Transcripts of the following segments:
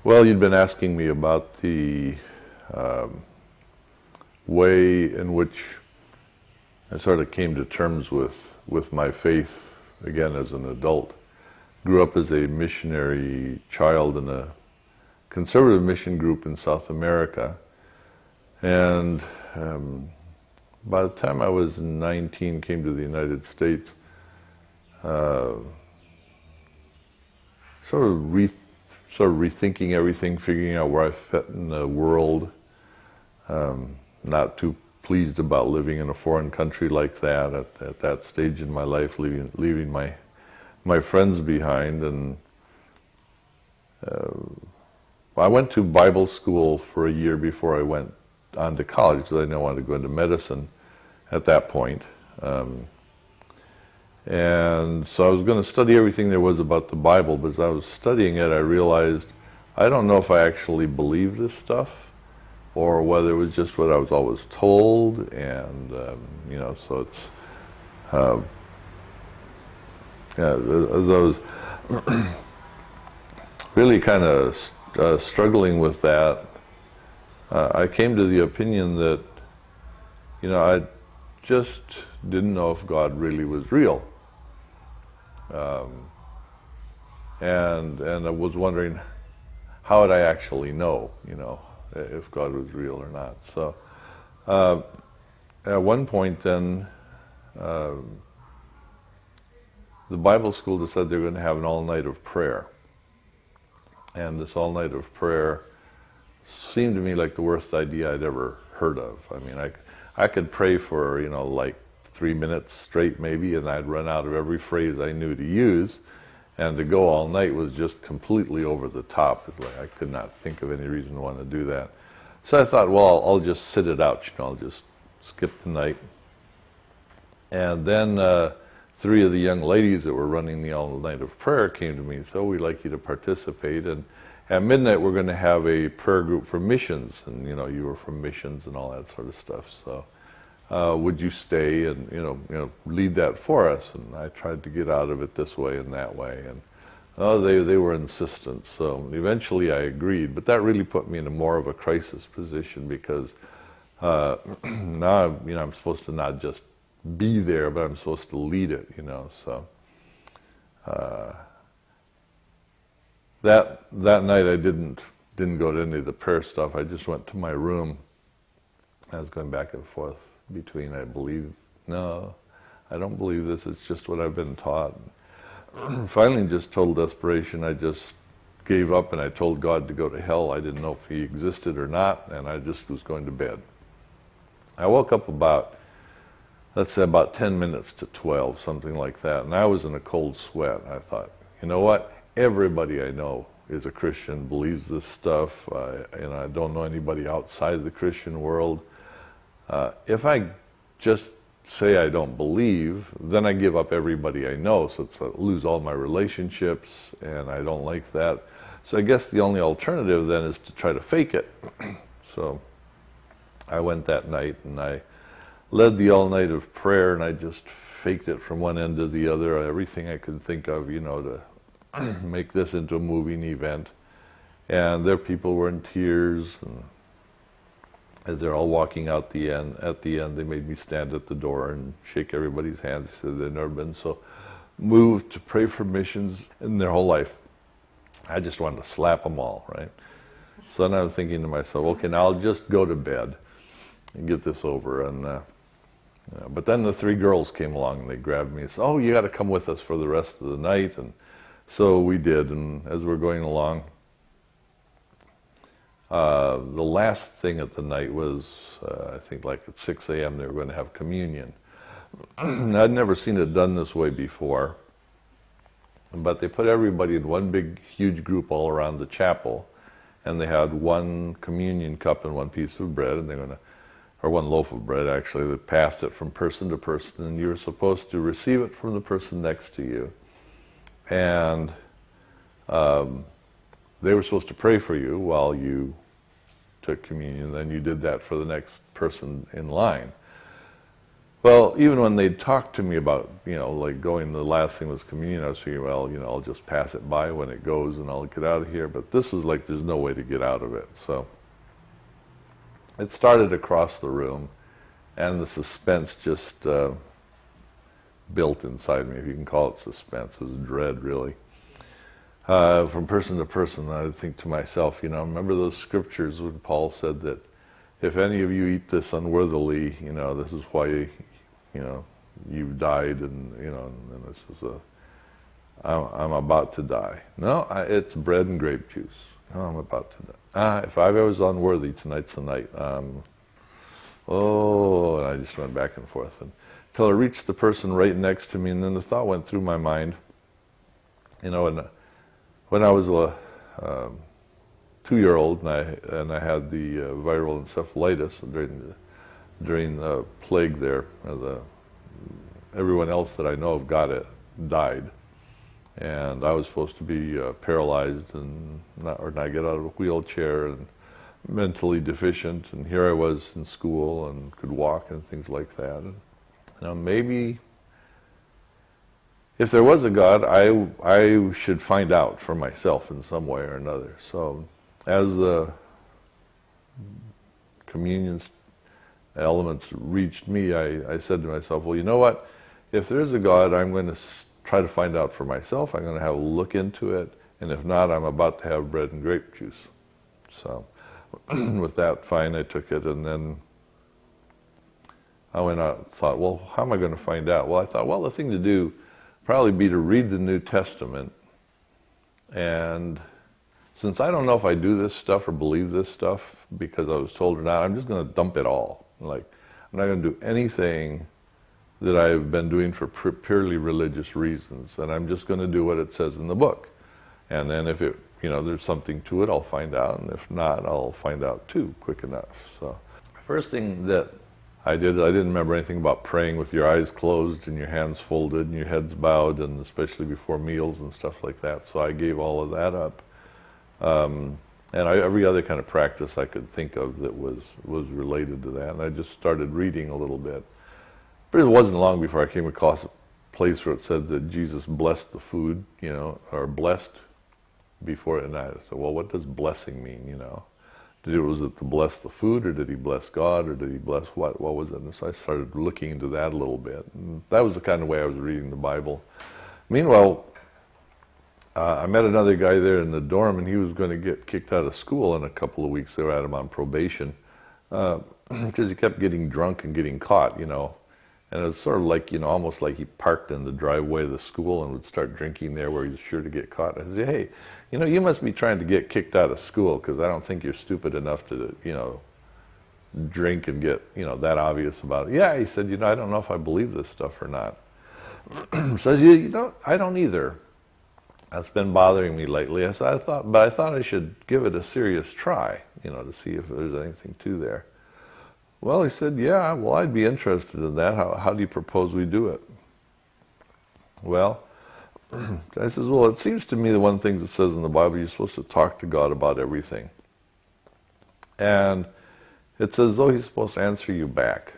Well, you'd been asking me about the way in which I sort of came to terms with my faith again as an adult. Grew up as a missionary child in a conservative mission group in South America, and by the time I was 19, came to the United States, sort of rethinking everything, figuring out where I fit in the world. Not too pleased about living in a foreign country like that at that stage in my life, leaving my friends behind. And I went to Bible school for a year before I went on to college, because I didn't want to go into medicine at that point. And so I was going to study everything there was about the Bible, but as I was studying it, I realized I don't know if I actually believe this stuff, or whether it was just what I was always told. And so it's as I was really kind of struggling with that, I came to the opinion that I just didn't know if God really was real. And I was wondering, how would I actually know, if God was real or not? So at one point then, the Bible school decided they were going to have an all-night of prayer. And this all-night of prayer seemed to me like the worst idea I'd ever heard of. I mean, I could pray for, like 3 minutes straight maybe, and I'd run out of every phrase I knew to use. And to go all night was just completely over the top. It's like I could not think of any reason to want to do that. So I thought, well, I'll just sit it out, I'll just skip the night. And then 3 of the young ladies that were running the all-night of prayer came to me and said, "Oh, we'd like you to participate. And at midnight, we're going to have a prayer group for missions." And, you were from missions and all that sort of stuff. So would you stay and, lead that for us? And I tried to get out of it this way and that way. And they were insistent. So eventually I agreed. But that really put me in more of a crisis position, because now, I'm supposed to not just be there, but I'm supposed to lead it, So that night I didn't go to any of the prayer stuff. I just went to my room. I was going back and forth between I don't believe this, it's just what I've been taught. Finally, in just total desperation, I just gave up and I told God to go to hell. I didn't know if he existed or not, and I just was going to bed. I woke up about 10 minutes to 12, something like that, and I was in a cold sweat. I thought, you know what? Everybody I know is a Christian, believes this stuff, and I don't know anybody outside of the Christian world. If I just say I don't believe, then I give up everybody I know, so it's lose all my relationships, and I don't like that. So I guess the only alternative then is to try to fake it. So I went that night and I led the all-night of prayer, and I just faked it from one end to the other, everything I could think of, to make this into a moving event. And there people were in tears, and as they're all walking out at the end, they made me stand at the door and shake everybody's hands. They said they'd never been so moved to pray for missions in their whole life. I just wanted to slap them all, right? So then I was thinking to myself, okay, now I'll just go to bed and get this over. And but then the 3 girls came along and they grabbed me and said, "Oh, you got to come with us for the rest of the night." And so we did. And as we're going along, the last thing at the night was, I think like at 6 a.m. they were going to have communion. I'd never seen it done this way before, but they put everybody in one big, huge group all around the chapel, and they had one communion cup and one piece of bread, and they're going to, or one loaf of bread actually, they passed it from person to person, and you were supposed to receive it from the person next to you. And they were supposed to pray for you while you took communion, then you did that for the next person in line. Well, even when they'd talk to me about, like going, the last thing was communion, I was thinking, well, I'll just pass it by when it goes and I'll get out of here. But this is like there's no way to get out of it. So it started across the room, and the suspense just built inside me, if you can call it suspense. It was dread, really. From person to person, I think to myself, remember those scriptures when Paul said that if any of you eat this unworthily, this is why, you've died, and this is I'm about to die. No, it's bread and grape juice. No, I'm about to die. If I was unworthy, tonight's the night. And I just went back and forth until I reached the person right next to me, and then the thought went through my mind, when I was a 2-year-old and I had the viral encephalitis during the plague there, everyone else that I know of got it, died, and I was supposed to be paralyzed and not get out of a wheelchair and mentally deficient, and here I was in school and could walk and things like that. And, maybe if there was a God, I should find out for myself in some way or another. So as the communion elements reached me, I said to myself, well, you know what? If there is a God, I'm going to try to find out for myself. I'm going to have a look into it. And if not, I'm about to have bread and grape juice. So with that, fine, I took it. And then I went out and thought, well, how am I going to find out? Well, I thought, well, the thing to do probably be to read the New Testament. And since I don't know if I do this stuff or believe this stuff because I was told or not, I'm just going to dump it all. Like, I'm not going to do anything that I've been doing for purely religious reasons, and I'm just going to do what it says in the book. And then if there's something to it, I'll find out, and if not, I'll find out too, quick enough. So, first thing that I didn't remember anything about praying with your eyes closed and your hands folded and your heads bowed, and especially before meals and stuff like that. So I gave all of that up. And every other kind of practice I could think of that was related to that. And I just started reading a little bit. But it wasn't long before I came across a place where it said that Jesus blessed the food, or blessed before it. And I said, well, what does blessing mean, Was it to bless the food, or did he bless God, or did he bless what? What was it? And so I started looking into that a little bit. And that was the kind of way I was reading the Bible. Meanwhile, I met another guy there in the dorm, and he was going to get kicked out of school in a couple of weeks. They were at him on probation because he kept getting drunk and getting caught, And it was sort of like, almost like he parked in the driveway of the school and would start drinking there where he was sure to get caught. I said, hey, you must be trying to get kicked out of school because I don't think you're stupid enough to, drink and get, that obvious about it. Yeah, he said, I don't know if I believe this stuff or not. Says, I don't either. That's been bothering me lately. I thought I should give it a serious try, to see if there's anything to there. Well, he said, yeah, well, I'd be interested in that. How do you propose we do it? Well, I says, well, it seems to me that one of the things it says in the Bible, you're supposed to talk to God about everything. And it's as though he's supposed to answer you back.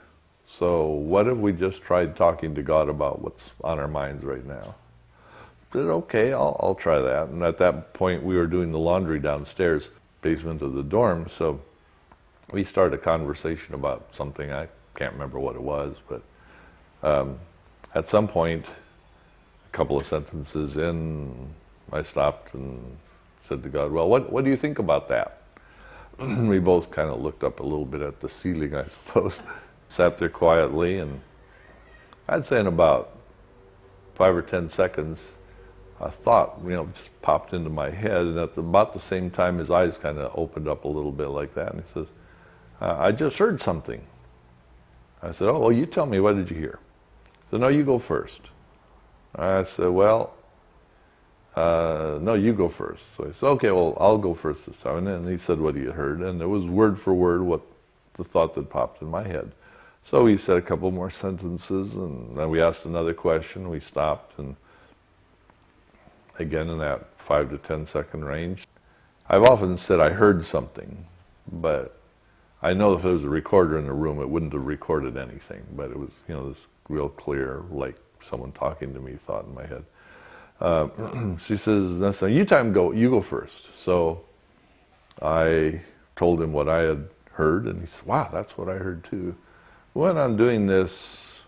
So what if we just tried talking to God about what's on our minds right now? I said, okay, I'll try that. And at that point, we were doing the laundry downstairs, basement of the dorm, so we started a conversation about something. I can't remember what it was, but at some point, a couple of sentences in, I stopped and said to God, well, what do you think about that? We both kind of looked up a little bit at the ceiling, I suppose, sat there quietly, and I'd say in about 5 or 10 seconds, a thought, just popped into my head, and at about the same time, his eyes kind of opened up a little bit like that, and he says, I just heard something. I said, oh, well, you tell me, what did you hear? He said, no, you go first. I said, well, no, you go first. So he said, okay, well, I'll go first this time. And then he said what he had heard, and it was word for word what the thought that popped in my head. So he said a couple more sentences, and then we asked another question. We stopped, and again in that 5 to 10 second range. I've often said I heard something, but I know if there was a recorder in the room, it wouldn't have recorded anything, but it was, this real clear, like someone talking to me thought in my head. She says, "Nessa, you go first." So I told him what I had heard, and he said, "Wow, that's what I heard too." We went on doing this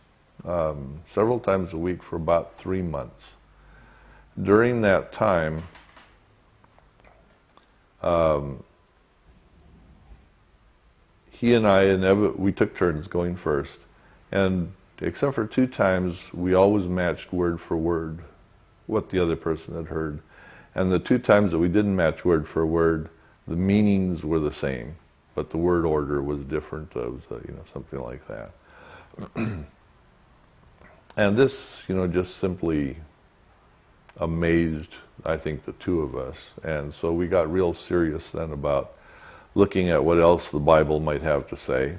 several times a week for about 3 months. During that time, he and I, we took turns going first, and except for 2 times, we always matched word for word what the other person had heard. And the 2 times that we didn't match word for word, the meanings were the same, but the word order was different. It was, something like that. And this, just simply amazed, I think, the 2 of us. And so we got real serious then about looking at what else the Bible might have to say.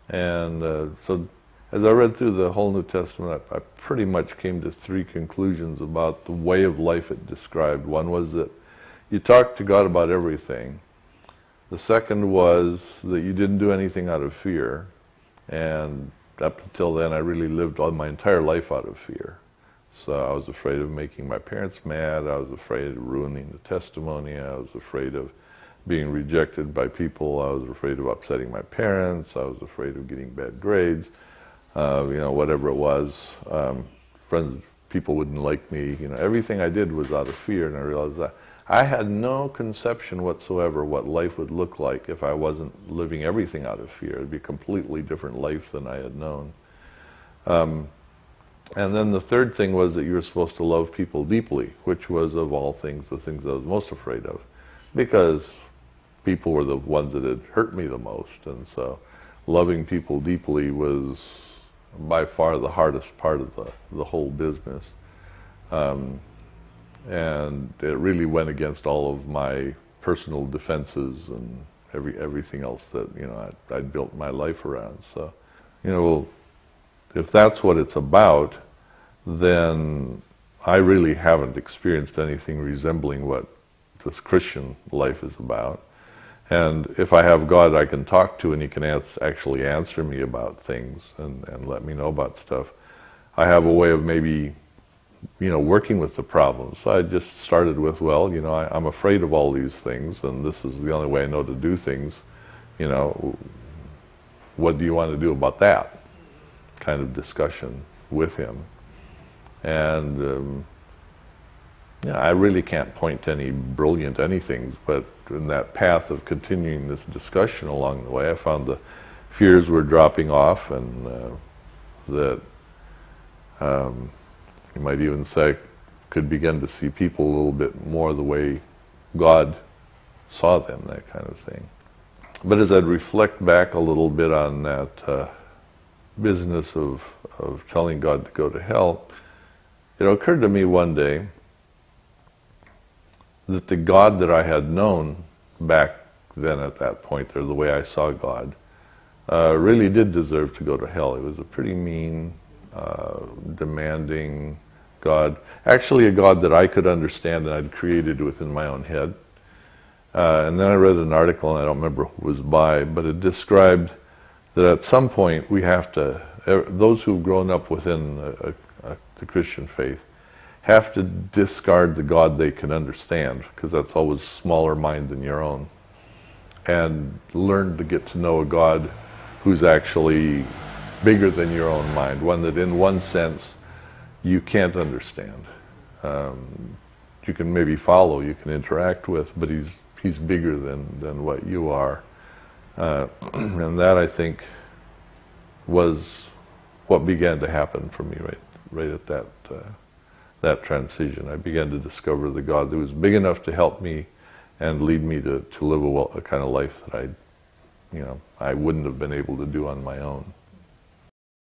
And so as I read through the whole New Testament, I pretty much came to 3 conclusions about the way of life it described. One was that you talked to God about everything. The second was that you didn't do anything out of fear. And up until then, I really lived all my entire life out of fear. So I was afraid of making my parents mad. I was afraid of ruining the testimony. I was afraid of being rejected by people. I was afraid of upsetting my parents. I was afraid of getting bad grades. Whatever it was. Friends, people wouldn't like me. Everything I did was out of fear, and I realized that I had no conception whatsoever what life would look like if I wasn't living everything out of fear. It'd be a completely different life than I had known. And then the third thing was that you were supposed to love people deeply, which was, of all things, the things I was most afraid of, because people were the ones that had hurt me the most. And so loving people deeply was by far the hardest part of the whole business. And it really went against all of my personal defenses and everything else that I'd built my life around. So, if that's what it's about, then I really haven't experienced anything resembling what this Christian life is about. And if I have God I can talk to, and He can actually answer me about things and let me know about stuff, I have a way of maybe working with the problem. So I just started with, I'm afraid of all these things, and this is the only way I know to do things. What do you want to do about that? Kind of discussion with him. And I really can't point to any brilliant anythings, but in that path of continuing this discussion along the way, I found the fears were dropping off, and that you might even say could begin to see people a little bit more the way God saw them, that kind of thing. But as I'd reflect back a little bit on that business of telling God to go to hell, it occurred to me one day that the God that I had known back then at that point, or the way I saw God, really did deserve to go to hell. He was a pretty mean, demanding God. Actually a God that I could understand and I'd created within my own head. And then I read an article, and I don't remember who it was by, but it described that at some point we have to, those who've grown up within the Christian faith, have to discard the God they can understand, because that's always smaller mind than your own, and learn to get to know a God who's actually bigger than your own mind, one that in one sense you can't understand. You can maybe follow, you can interact with, but he's bigger than what you are. And that, I think, was what began to happen for me right at that transition. I began to discover the God that was big enough to help me and lead me to live a kind of life that I wouldn't have been able to do on my own.